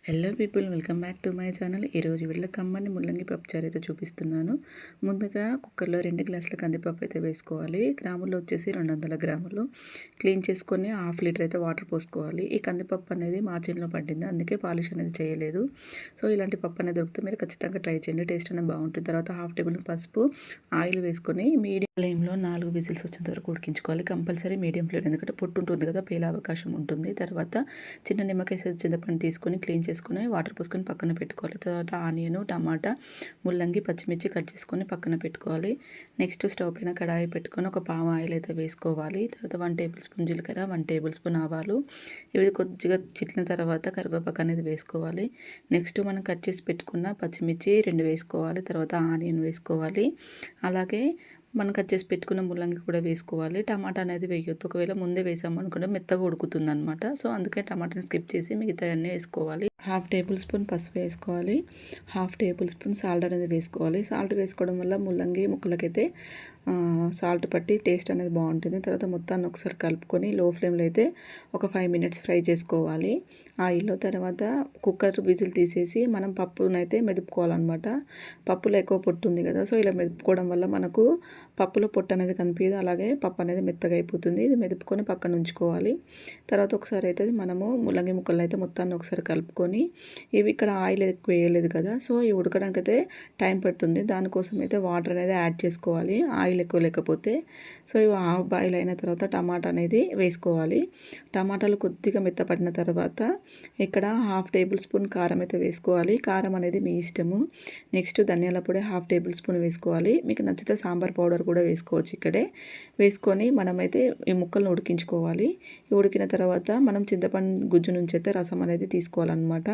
Hello people, welcome back to my channel. ఈరోజు వీళ్ళ కమ్మని ముల్లంగి పప్పుచారు అయితే చూపిస్తున్నాను. ముందుగా కుక్కర్లో 2 గ్లాసుల కందిపప్పు అయితే వేసుకోవాలి. గ్రాములు వచ్చేసి 200 గ్రాములు. క్లీన్ చేసుకొని 1/2 లీటర్ అయితే వాటర్ పోసుకోవాలి. ఈ కందిపప్పు అనేది మా చేనులో పడింది, అందుకే పాలిష్ అనేది చేయలేదు. సో ఇలాంటి పప్పు అనేది దొరికితే మీరు ఖచ్చితంగా ట్రై చేయండి, టేస్ట్ అనేది బాగుంటుంది. తర్వాత 1/2 టేబుల్ పసుపు, ఆయిల్ వేసుకొని మీడియం ఫ్లేమ్లో 4 విజిల్స్ వచ్చేంత వరకు ఉడికించుకోవాలి. కంపల్సరీ మీడియం ఫ్లేమ్, ఎందుకంటే పొట్టు ఉంటుంది కదా, పేలే అవకాశం ఉంటుంది. తర్వాత చిన్న నిమ్మకాయ సైజు చింతపండు తీసుకొని క్లీన్ చేసుకొని వాటర్ పోసుకొని పక్కన పెట్టుకోవాలి. తర్వాత ఆనియన్, టమాటా, ముల్లంగి, పచ్చిమిర్చి కట్ చేసుకొని పక్కన పెట్టుకోవాలి. నెక్స్ట్ స్టవ్ పైన కడాయి పెట్టుకొని ఒక పావు ఆయిల్ అయితే వేసుకోవాలి. తర్వాత 1 టేబుల్ స్పూన్ జీలకర్ర, 1 టేబుల్ స్పూన్ ఆవాలు, ఇవి కొద్దిగా చిట్లిన తర్వాత కరివేపాకు అనేది వేసుకోవాలి. నెక్స్ట్ మనం కట్ చేసి పెట్టుకున్న పచ్చిమిర్చి 2 వేసుకోవాలి. తర్వాత ఆనియన్ వేసుకోవాలి. అలాగే మనం కట్ చేసి పెట్టుకున్న ముల్లంగి కూడా వేసుకోవాలి. టమాటా అనేది వేయొద్దు, ఒకవేళ ముందే వేసామనుకుంటే మెత్తగా ఉడుకుతుంది అనమాట. సో అందుకే టమాటాని స్కిప్ చేసి మిగతా అన్నీ వేసుకోవాలి. 1/2 టేబుల్ స్పూన్ పసుపు వేసుకోవాలి. 1/2 టేబుల్ స్పూన్ సాల్ట్ అనేది వేసుకోవాలి. సాల్ట్ వేసుకోవడం వల్ల ముల్లంగి ముక్కలకైతే సాల్ట్ పట్టి టేస్ట్ అనేది బాగుంటుంది. తర్వాత మొత్తాన్ని ఒకసారి కలుపుకొని లో ఫ్లేమ్లో అయితే ఒక 5 మినిట్స్ ఫ్రై చేసుకోవాలి ఆయిల్లో. తర్వాత కుక్కర్ విజిల్ తీసేసి మనం పప్పునైతే మెదుపుకోవాలన్నమాట. పప్పులో ఎక్కువ పొట్టు ఉంది కదా, సో ఇలా మెదుపుకోవడం వల్ల మనకు పప్పులో పొట్టు అనేది కనిపించదు, అలాగే పప్పు అనేది మెత్తగా అయిపోతుంది. ఇది మెదుపుకొని పక్కన ఉంచుకోవాలి. తర్వాత ఒకసారి అయితే మనము ముల్లంగి ముక్కలను అయితే మొత్తాన్ని ఒకసారి కలుపుకొని, ఇవి ఇక్కడ ఆయిల్ ఎక్కువ వేయలేదు కదా, సో ఇవి ఉడకడానికి అయితే టైం పడుతుంది. దానికోసం అయితే వాటర్ అనేది యాడ్ చేసుకోవాలి, ఆయిల్ ఎక్కువ లేకపోతే. సో ఇవి హాఫ్ బాయిల్ అయిన తర్వాత టమాటా అనేది వేసుకోవాలి. టమాటాలు కొద్దిగా మెత్తపడిన తర్వాత ఇక్కడ 1/2 టేబుల్ స్పూన్ కారం అయితే వేసుకోవాలి. కారం అనేది మీ ఇష్టము. నెక్స్ట్ ధనియాల పొడి 1/2 టేబుల్ స్పూన్ వేసుకోవాలి. మీకు నచ్చితే సాంబార్ పౌడర్ కూడా వేసుకోవచ్చు. ఇక్కడే వేసుకొని మనమైతే ఈ ముక్కలను ఉడికించుకోవాలి. ఉడికిన తర్వాత మనం చింతపండు గుజ్జు నుంచి అయితే రసం అనేది తీసుకోవాలన్నమాట.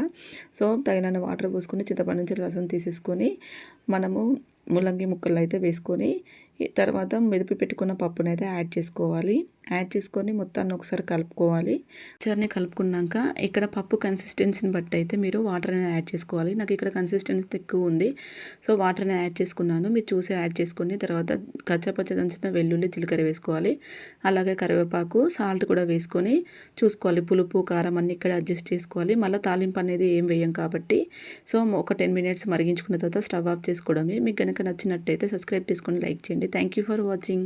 సో తగినన్ని వాటర్ పోసుకొని చింతపండు నుంచి రసం తీసేసుకొని మనము ముల్లంగి ముక్కలు అయితే వేసుకొని తర్వాత మెదిపి పెట్టుకున్న పప్పును అయితే యాడ్ చేసుకోవాలి. యాడ్ చేసుకొని మొత్తాన్ని ఒకసారి కలుపుకోవాలి. చర్ని కలుపుకున్నాక ఇక్కడ పప్పు కన్సిస్టెన్సీని బట్టి అయితే మీరు వాటర్ అనేది యాడ్ చేసుకోవాలి. నాకు ఇక్కడ కన్సిస్టెన్సీ ఎక్కువ ఉంది, సో వాటర్ అనేది యాడ్ చేసుకున్నాను. మీరు చూసి యాడ్ చేసుకొని తర్వాత కచ్చపచ్చ దంచిన వెల్లుల్లి, జీలకర్ర వేసుకోవాలి. అలాగే కరివేపాకు, సాల్ట్ కూడా వేసుకొని చూసుకోవాలి. పులుపు, కారం అన్నీ ఇక్కడ అడ్జస్ట్ చేసుకోవాలి. మళ్ళీ తాలింపు అనేది ఏం వేయం కాబట్టి సో ఒక 10 మినిట్స్ మరిగించుకున్న తర్వాత స్టవ్ ఆఫ్ చేసుకోవడమే. మీకు కనుక నచ్చినట్టయితే సబ్స్క్రైబ్ చేసుకొని లైక్ చేయండి. Thank you for watching.